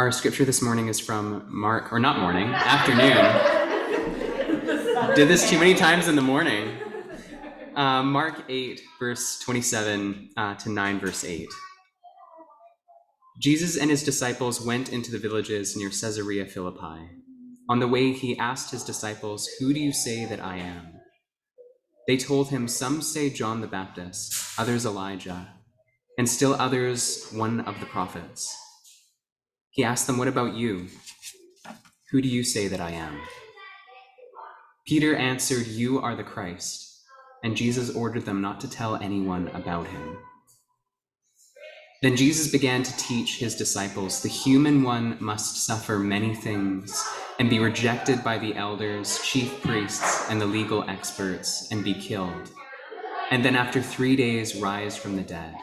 Our scripture this morning is from Mark, or not morning, afternoon. Did this too many times in the morning. Mark 8, verse 27 to 9, verse 8. Jesus and his disciples went into the villages near Caesarea Philippi. On the way, he asked his disciples, "Who do you say that I am?" They told him, "Some say John the Baptist, others Elijah, and still others one of the prophets." He asked them, "What about you? Who do you say that I am?" Peter answered, "You are the Christ." And Jesus ordered them not to tell anyone about him. Then Jesus began to teach his disciples, "The human one must suffer many things and be rejected by the elders, chief priests, and the legal experts, and be killed, and then after 3 days rise from the dead."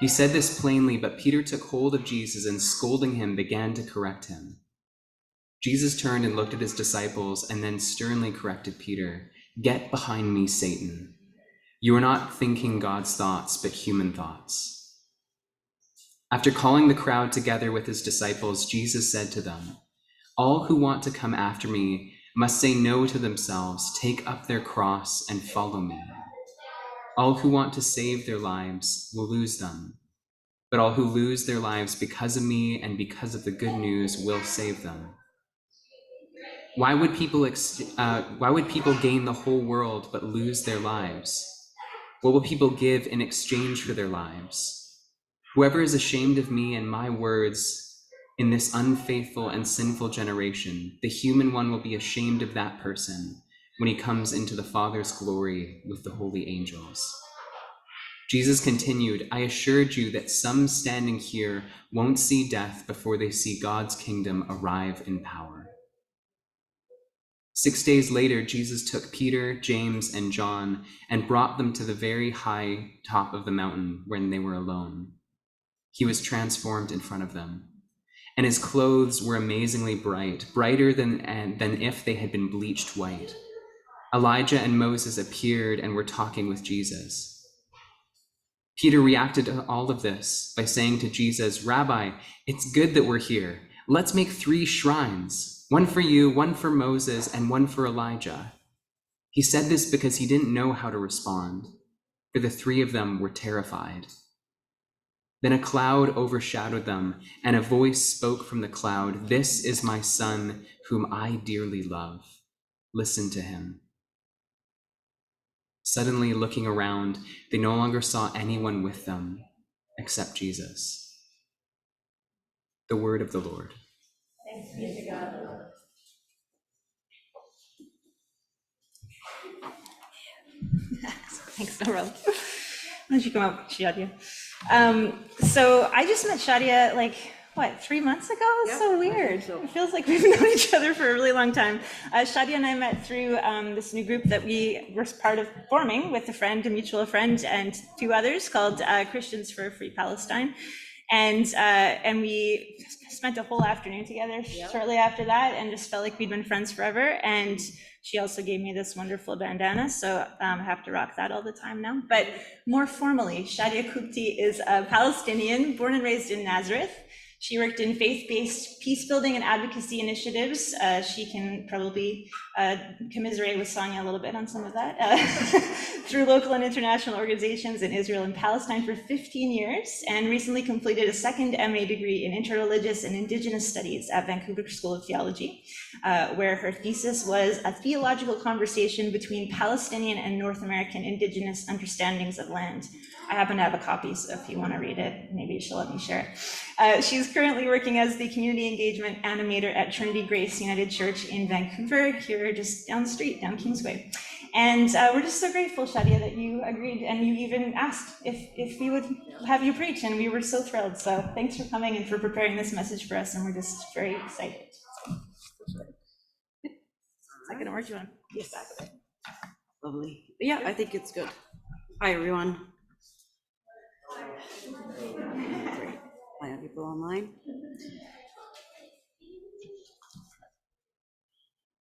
He said this plainly, but Peter took hold of Jesus and, scolding him, began to correct him. Jesus turned and looked at his disciples and then sternly corrected Peter. "Get behind me, Satan. You are not thinking God's thoughts, but human thoughts." After calling the crowd together with his disciples, Jesus said to them, "All who want to come after me must say no to themselves, take up their cross, and follow me. All who want to save their lives will lose them, but all who lose their lives because of me and because of the good news will save them. Why would people gain the whole world but lose their lives? What will people give in exchange for their lives? Whoever is ashamed of me and my words in this unfaithful and sinful generation, the human one will be ashamed of that person when he comes into the Father's glory with the holy angels." Jesus continued, "I assured you that some standing here won't see death before they see God's kingdom arrive in power." 6 days later, Jesus took Peter, James, and John and brought them to the very high top of the mountain when they were alone. He was transformed in front of them, and his clothes were amazingly bright, brighter than if they had been bleached white. Elijah and Moses appeared and were talking with Jesus. Peter reacted to all of this by saying to Jesus, "Rabbi, it's good that we're here. Let's make 3 shrines, one for you, one for Moses, and one for Elijah." He said this because he didn't know how to respond, for the 3 of them were terrified. Then a cloud overshadowed them, and a voice spoke from the cloud, "This is my son, whom I dearly love. Listen to him." Suddenly, looking around, they no longer saw anyone with them except Jesus. The word of the Lord. Thanks be to God. Thanks, Norel. Why don't you come up, Shadia? So I just met Shadia 3 months ago? It's so weird. So. It feels like we've known each other for a really long time. Shadia and I met through this new group that we were part of forming with a mutual friend, and 2 others called Christians for a Free Palestine. And we spent a whole afternoon together shortly after that, and just felt like we'd been friends forever. And she also gave me this wonderful bandana, so I have to rock that all the time now. But more formally, Shadia Qubti is a Palestinian born and raised in Nazareth. She worked in faith-based peace building and advocacy initiatives. She can probably commiserate with Sonia a little bit on some of that. Through local and international organizations in Israel and Palestine for 15 years, and recently completed a second MA degree in interreligious and indigenous studies at Vancouver School of Theology, where her thesis was a theological conversation between Palestinian and North American indigenous understandings of land. I happen to have a copy, so if you want to read it, maybe she'll let me share it. She's currently working as the community engagement animator at Trinity Grace United Church in Vancouver, here just down the street, down Kingsway. And we're just so grateful, Shadia, that you agreed, and you even asked if we would have you preach, and we were so thrilled. So thanks for coming and for preparing this message for us, and we're just very excited. Is that going to work? Do you want to get back with it? Lovely. Yeah, I think it's good. Hi, everyone. I have people online.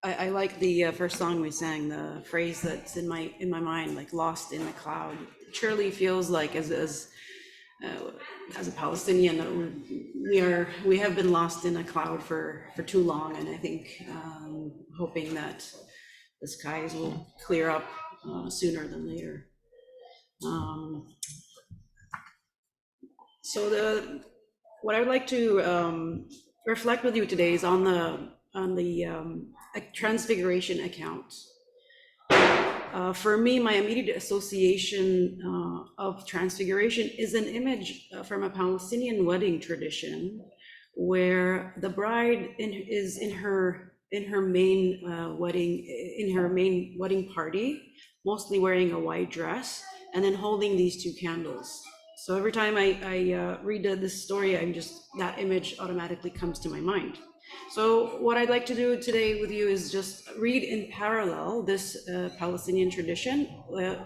I like the first song we sang, the phrase that's in my mind, like lost in the cloud. It surely feels like as as a Palestinian, we have been lost in a cloud for too long, and I think hoping that the skies will clear up sooner than later. So what I would like to reflect with you today is on the Transfiguration account. For me, my immediate association of Transfiguration is an image from a Palestinian wedding tradition, where the bride is in her main wedding party, mostly wearing a white dress, and then holding these two candles. So every time I read this story, that image automatically comes to my mind. So what I'd like to do today with you is just read in parallel this Palestinian tradition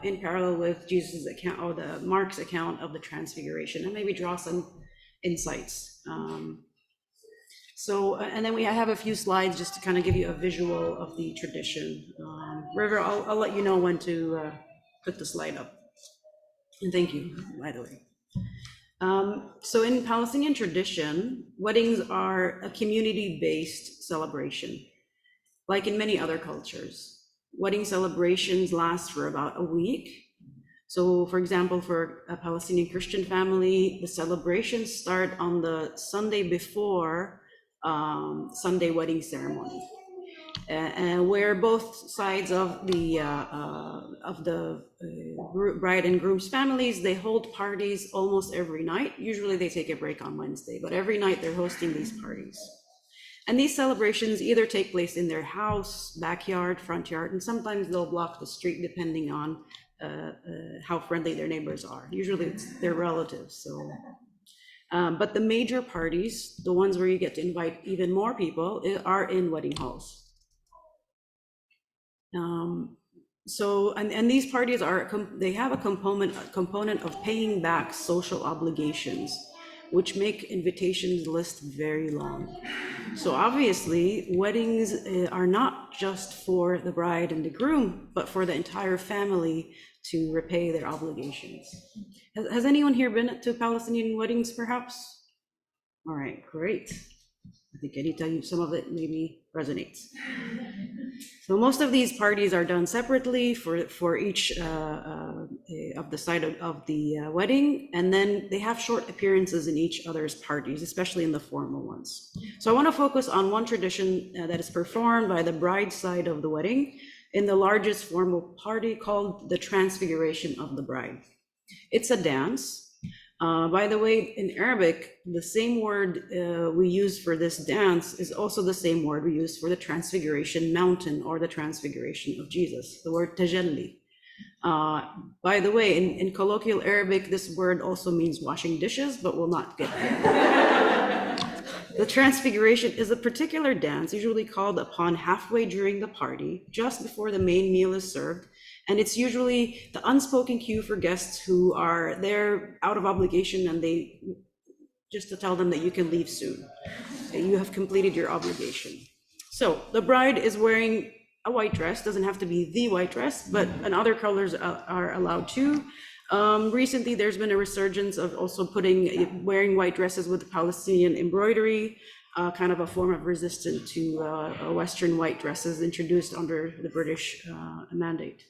in parallel with Jesus' account, or the Mark's account of the Transfiguration, and maybe draw some insights. And then I have a few slides just to kind of give you a visual of the tradition. River, I'll let you know when to put the slide up. And thank you, by the way. So in Palestinian tradition, weddings are a community-based celebration, like in many other cultures. Wedding celebrations last for about a week. So for example, for a Palestinian Christian family, the celebrations start on the Sunday before Sunday wedding ceremony, where both sides of the bride and groom's families, they hold parties almost every night. Usually they take a break on Wednesday, but every night they're hosting these parties. And these celebrations either take place in their house, backyard, front yard, and sometimes they'll block the street depending on how friendly their neighbors are. Usually it's their relatives. So, but the major parties, the ones where you get to invite even more people, are in wedding halls. And these parties they have a component of paying back social obligations, which make invitations list very long. So obviously, weddings are not just for the bride and the groom, but for the entire family to repay their obligations. Has anyone here been to Palestinian weddings, perhaps? All right, great. I think I need to tell you some of it maybe resonates. So most of these parties are done separately for each of the side of the wedding, and then they have short appearances in each other's parties, especially in the formal ones. So I want to focus on one tradition that is performed by the bride's side of the wedding in the largest formal party, called the Transfiguration of the bride. It's a dance. By the way, in Arabic, the same word we use for this dance is also the same word we use for the Transfiguration mountain, or the Transfiguration of Jesus, the word tajalli. By the way, in colloquial Arabic, this word also means washing dishes, but we'll not get there. The Transfiguration is a particular dance usually called upon halfway during the party, just before the main meal is served. And it's usually the unspoken cue for guests who are there out of obligation, and they just to tell them that you can leave soon. You have completed your obligation. So the bride is wearing a white dress, doesn't have to be the white dress, but and other colors are allowed too. Recently, there's been a resurgence of also wearing white dresses with Palestinian embroidery, kind of a form of resistance to Western white dresses introduced under the British mandate.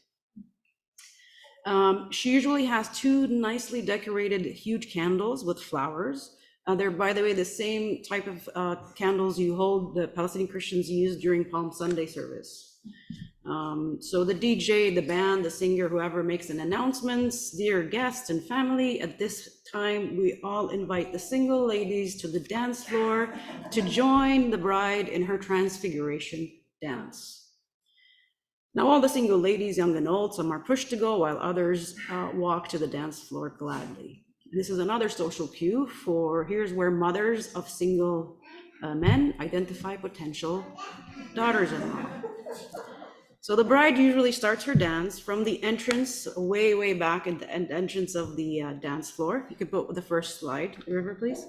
She usually has two nicely decorated huge candles with flowers. They're, by the way, the same type of candles the Palestinian Christians use during Palm Sunday service. So the DJ, the band, the singer, whoever makes an announcement, dear guests and family, at this time, we all invite the single ladies to the dance floor to join the bride in her Transfiguration dance. Now, all the single ladies, young and old, some are pushed to go, while others walk to the dance floor gladly. This is another social cue here's where mothers of single men identify potential daughters-in-law. So the bride usually starts her dance from the entrance, way back at the entrance of the dance floor. You could put the first slide, River, please.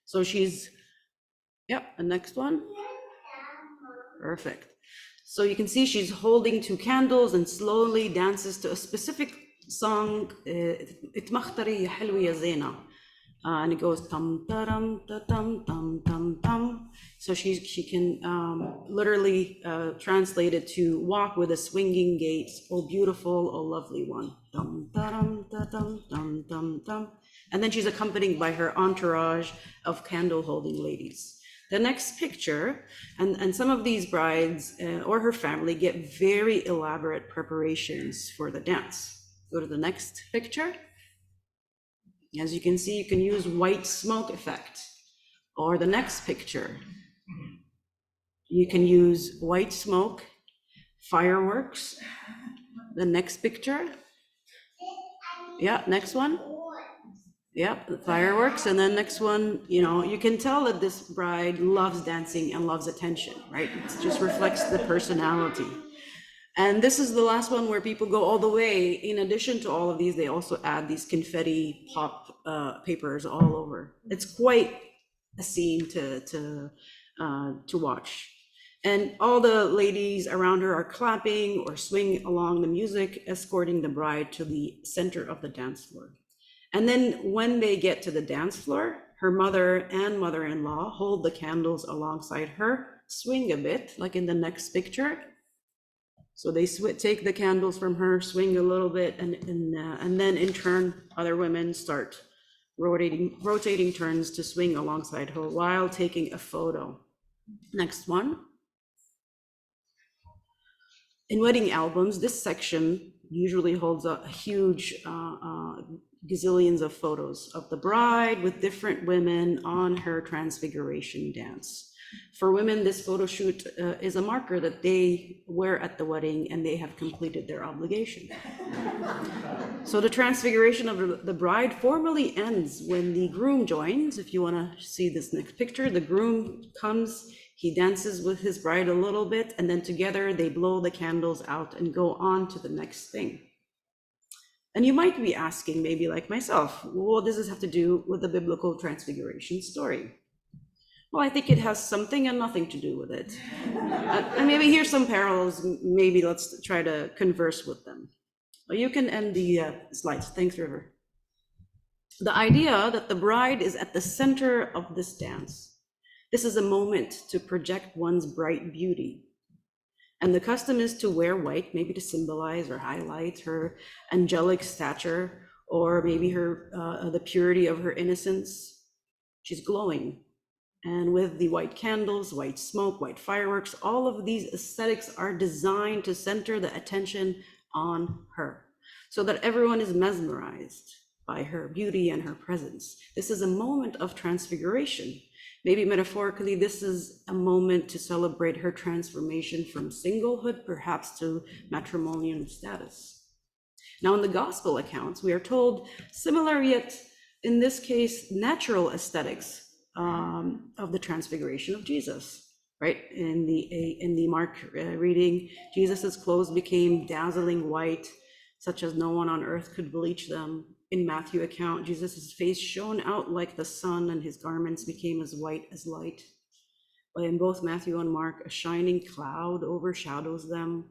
So the next one. Perfect. So you can see she's holding two candles and slowly dances to a specific song, اتمختري يا حلوة يا زينة. And it goes tum tum tum tum tum tum. So she can literally translate it to walk with a swinging gait, oh beautiful, oh lovely one. Tum tum tum tum tum tum. And then she's accompanied by her entourage of candle holding ladies. The next picture, and some of these brides or her family get very elaborate preparations for the dance. Go to the next picture. As you can see, you can use white smoke effect. Or the next picture, you can use white smoke, fireworks. The next picture, yeah, next one. Yep, fireworks. And then next one, you know, you can tell that this bride loves dancing and loves attention, right? It just reflects the personality. And this is the last one where people go all the way. In addition to all of these, they also add these confetti pop papers all over. It's quite a scene to watch. And all the ladies around her are clapping or swinging along the music, escorting the bride to the center of the dance floor. And then when they get to the dance floor, her mother and mother-in-law hold the candles alongside her, swing a bit, like in the next picture. So they take the candles from her, swing a little bit, and then in turn, other women start rotating turns to swing alongside her while taking a photo. Next one. In wedding albums, this section usually holds a huge gazillions of photos of the bride with different women on her transfiguration dance. For women, this photo shoot is a marker that they were at the wedding and they have completed their obligation. So the transfiguration of the bride formally ends when the groom joins. If you want to see this next picture, the groom comes, he dances with his bride a little bit, and then together they blow the candles out and go on to the next thing. And you might be asking, maybe like myself, what does this have to do with the biblical transfiguration story? Well, I think it has something and nothing to do with it. And maybe here's some parallels, maybe let's try to converse with them. Well, you can end the slides. Thanks, River. The idea that the bride is at the center of this dance. This is a moment to project one's bright beauty. And the custom is to wear white, maybe to symbolize or highlight her angelic stature, or maybe her the purity of her innocence. She's glowing. And with the white candles, white smoke, white fireworks, all of these aesthetics are designed to center the attention on her so that everyone is mesmerized by her beauty and her presence. This is a moment of transfiguration. Maybe metaphorically, this is a moment to celebrate her transformation from singlehood, perhaps to matrimonial status. Now, in the gospel accounts, we are told similar, yet in this case, natural aesthetics of the transfiguration of Jesus, right? In the Mark reading, Jesus's clothes became dazzling white, such as no one on earth could bleach them. In Matthew account, Jesus's face shone out like the sun, and his garments became as white as light. But in both Matthew and Mark, a shining cloud overshadows them.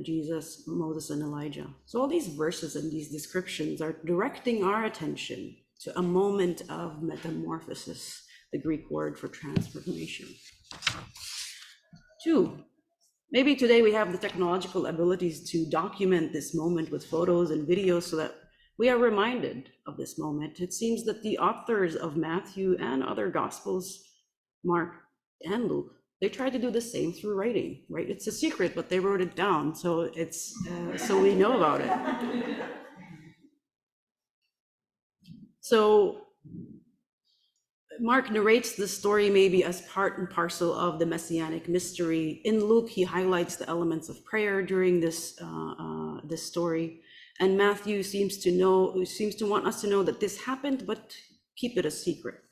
Jesus, Moses, and Elijah. So all these verses and these descriptions are directing our attention to a moment of metamorphosis, the Greek word for transformation. 2, maybe today we have the technological abilities to document this moment with photos and videos so that we are reminded of this moment. It seems that the authors of Matthew and other Gospels, Mark and Luke, they tried to do the same through writing, right? It's a secret, but they wrote it down, so it's so we know about it. So Mark narrates the story maybe as part and parcel of the messianic mystery. In Luke, he highlights the elements of prayer during this story, and Matthew seems to want us to know that this happened, but keep it a secret.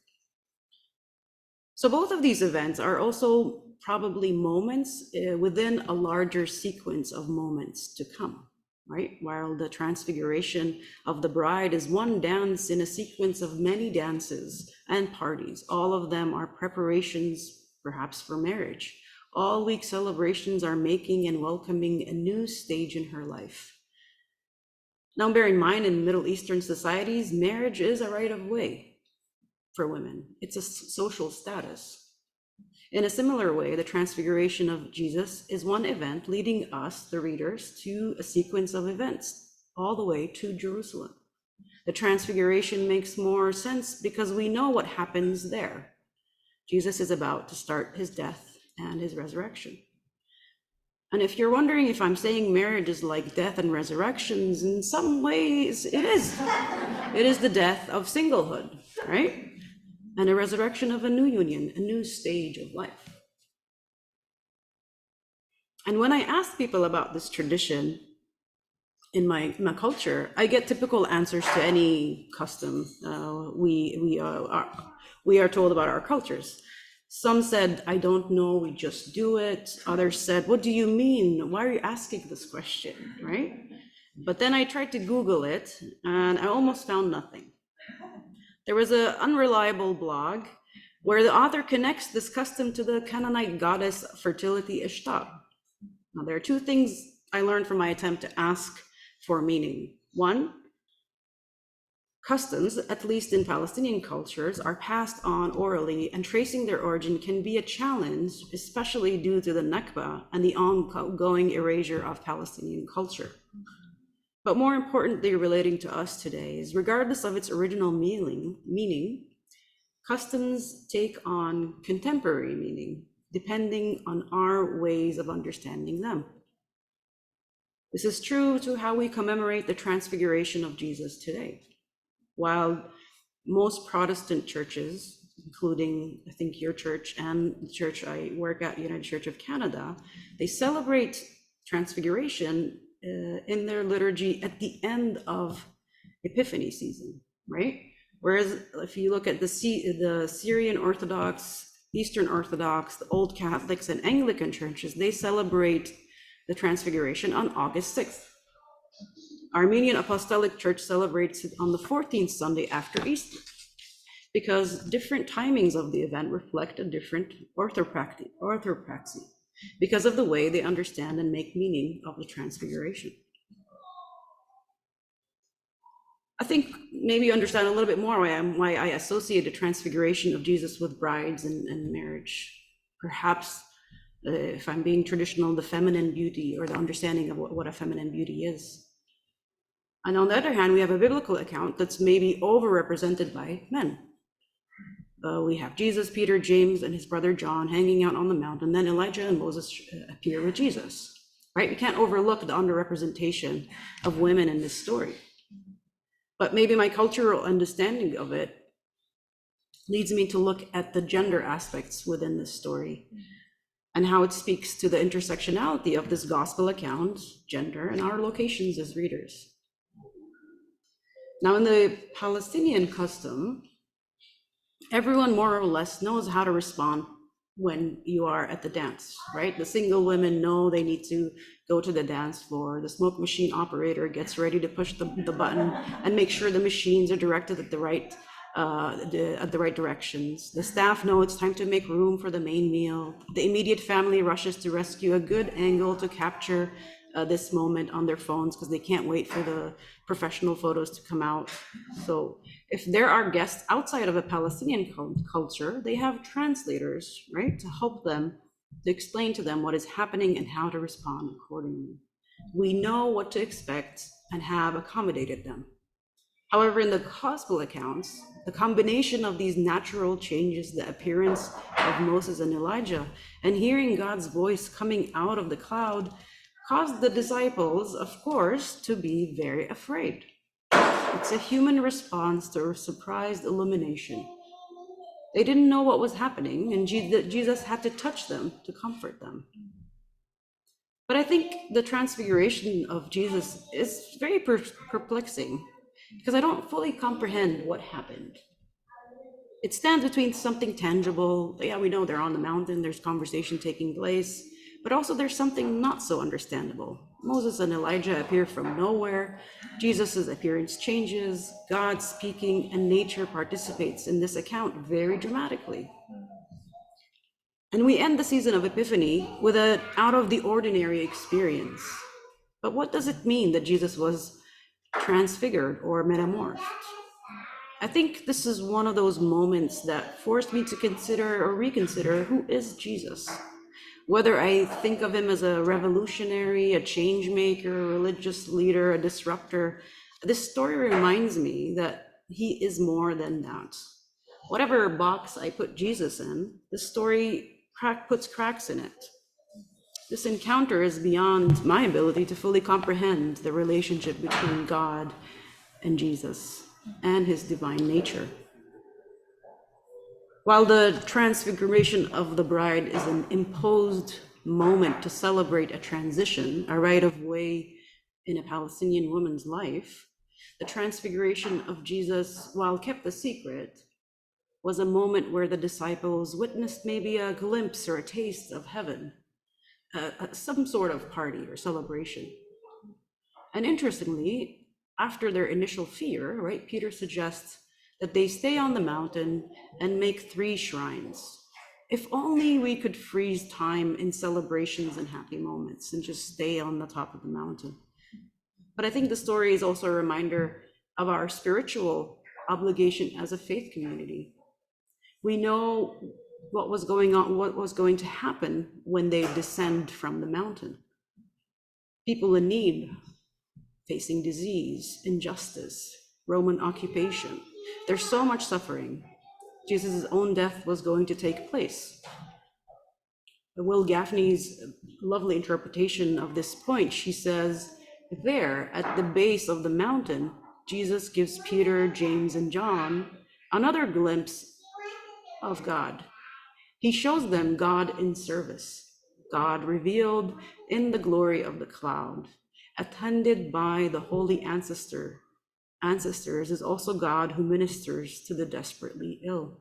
So both of these events are also probably moments within a larger sequence of moments to come. Right? While the transfiguration of the bride is one dance in a sequence of many dances and parties, all of them are preparations, perhaps for marriage. All week celebrations are making and welcoming a new stage in her life. Now, bear in mind, in Middle Eastern societies, marriage is a right of way for women. It's a social status. In a similar way, the Transfiguration of Jesus is one event leading us, the readers, to a sequence of events all the way to Jerusalem. The Transfiguration makes more sense because we know what happens there. Jesus is about to start his death and his resurrection. And if you're wondering if I'm saying marriage is like death and resurrections, in some ways it is. It is the death of singlehood, right? And a resurrection of a new union, a new stage of life. And when I ask people about this tradition in my culture, I get typical answers to any custom we are told about our cultures. Some said, I don't know, we just do it. Others said, what do you mean? Why are you asking this question, right? But then I tried to Google it and I almost found nothing. There was an unreliable blog where the author connects this custom to the Canaanite goddess fertility Ishtar. Now, there are two things I learned from my attempt to ask for meaning. One, customs, at least in Palestinian cultures, are passed on orally, and tracing their origin can be a challenge, especially due to the Nakba and the ongoing erasure of Palestinian culture. But more importantly, relating to us today is, regardless of its original meaning, customs take on contemporary meaning, depending on our ways of understanding them. This is true to how we commemorate the Transfiguration of Jesus today. While most Protestant churches, including, I think, your church and the church I work at, United Church of Canada, they celebrate Transfiguration in their liturgy at the end of Epiphany season, right? Whereas if you look at the Syrian Orthodox, Eastern Orthodox, the Old Catholics, and Anglican churches, they celebrate the Transfiguration on August 6th. Armenian Apostolic Church celebrates it on the 14th Sunday after Easter, because different timings of the event reflect a different orthopraxy, because of the way they understand and make meaning of the Transfiguration. I think maybe you understand a little bit more why I associate the Transfiguration of Jesus with brides and marriage. Perhaps, if I'm being traditional, the feminine beauty, or the understanding of what a feminine beauty is. And on the other hand, we have a biblical account that's maybe overrepresented by men. We have Jesus, Peter, James, and his brother John hanging out on the mountain. Then Elijah and Moses appear with Jesus, right? We can't overlook the underrepresentation of women in this story. But maybe my cultural understanding of it leads me to look at the gender aspects within this story and how it speaks to the intersectionality of this gospel account, gender, and our locations as readers. Now, in the Palestinian custom, everyone more or less knows how to respond when you are at the dance, right? The single women know they need to go to the dance floor. The smoke machine operator gets ready to push the button and make sure the machines are directed at the right directions. The staff know it's time to make room for the main meal. The immediate family rushes to rescue a good angle to capture this moment on their phones, because they can't wait for the professional photos to come out. So if there are guests outside of a Palestinian culture, they have translators, right, to help them, to explain to them what is happening and how to respond accordingly. We know what to expect and have accommodated them. However, in the gospel accounts, the combination of these natural changes, the appearance of Moses and Elijah, and hearing God's voice coming out of the cloud, caused the disciples, of course, to be very afraid. It's a human response to a surprised illumination. They didn't know what was happening, and Jesus had to touch them to comfort them. But I think the transfiguration of Jesus is very perplexing, because I don't fully comprehend what happened. It stands between something tangible. Yeah, we know they're on the mountain, there's conversation taking place, but also there's something not so understandable. Moses and Elijah appear from nowhere. Jesus's appearance changes, God speaking, and nature participates in this account very dramatically. And we end the season of Epiphany with an out of the ordinary experience. But what does it mean that Jesus was transfigured or metamorphed. I think this is one of those moments that forced me to consider or reconsider, who is Jesus? Whether I think of him as a revolutionary, a change maker, a religious leader, a disruptor, this story reminds me that he is more than that. Whatever box I put Jesus in, the story puts cracks in it. This encounter is beyond my ability to fully comprehend the relationship between God and Jesus and his divine nature. While the transfiguration of the bride is an imposed moment to celebrate a transition, a rite of way in a Palestinian woman's life, the transfiguration of Jesus, while kept a secret, was a moment where the disciples witnessed maybe a glimpse or a taste of heaven, some sort of party or celebration. And interestingly, after their initial fear, right, Peter suggests that they stay on the mountain and make 3 shrines. If only we could freeze time in celebrations and happy moments and just stay on the top of the mountain. But I think the story is also a reminder of our spiritual obligation as a faith community. We know what was going on, what was going to happen when they descend from the mountain. People in need, facing disease, injustice, Roman occupation. There's so much suffering. Jesus' own death was going to take place. Will Gaffney's lovely interpretation of this point, she says, there at the base of the mountain, Jesus gives Peter, James, and John another glimpse of God. He shows them God in service, God revealed in the glory of the cloud, attended by the holy ancestors is also God who ministers to the desperately ill.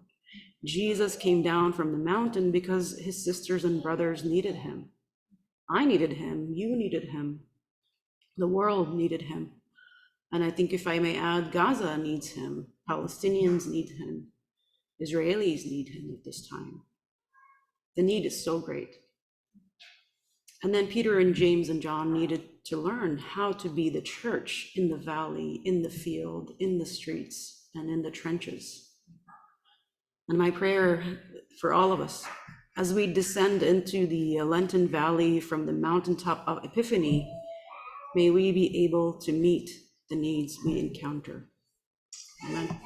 Jesus came down from the mountain because his sisters and brothers needed him. I needed him, you needed him, the world needed him. And I think, if I may add, Gaza needs him, Palestinians need him, Israelis need him at this time. The need is so great. And then Peter and James and John needed to learn how to be the church in the valley, in the field, in the streets, and in the trenches. And my prayer for all of us, as we descend into the Lenten Valley from the mountaintop of Epiphany, may we be able to meet the needs we encounter. Amen.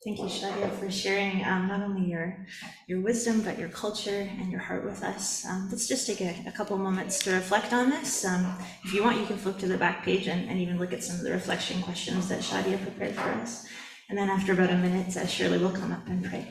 Thank you, Shadia, for sharing not only your wisdom, but your culture and your heart with us. Let's just take a couple moments to reflect on this. If you want, you can flip to the back page and even look at some of the reflection questions that Shadia prepared for us. And then after about a minute, Shirley will come up and pray.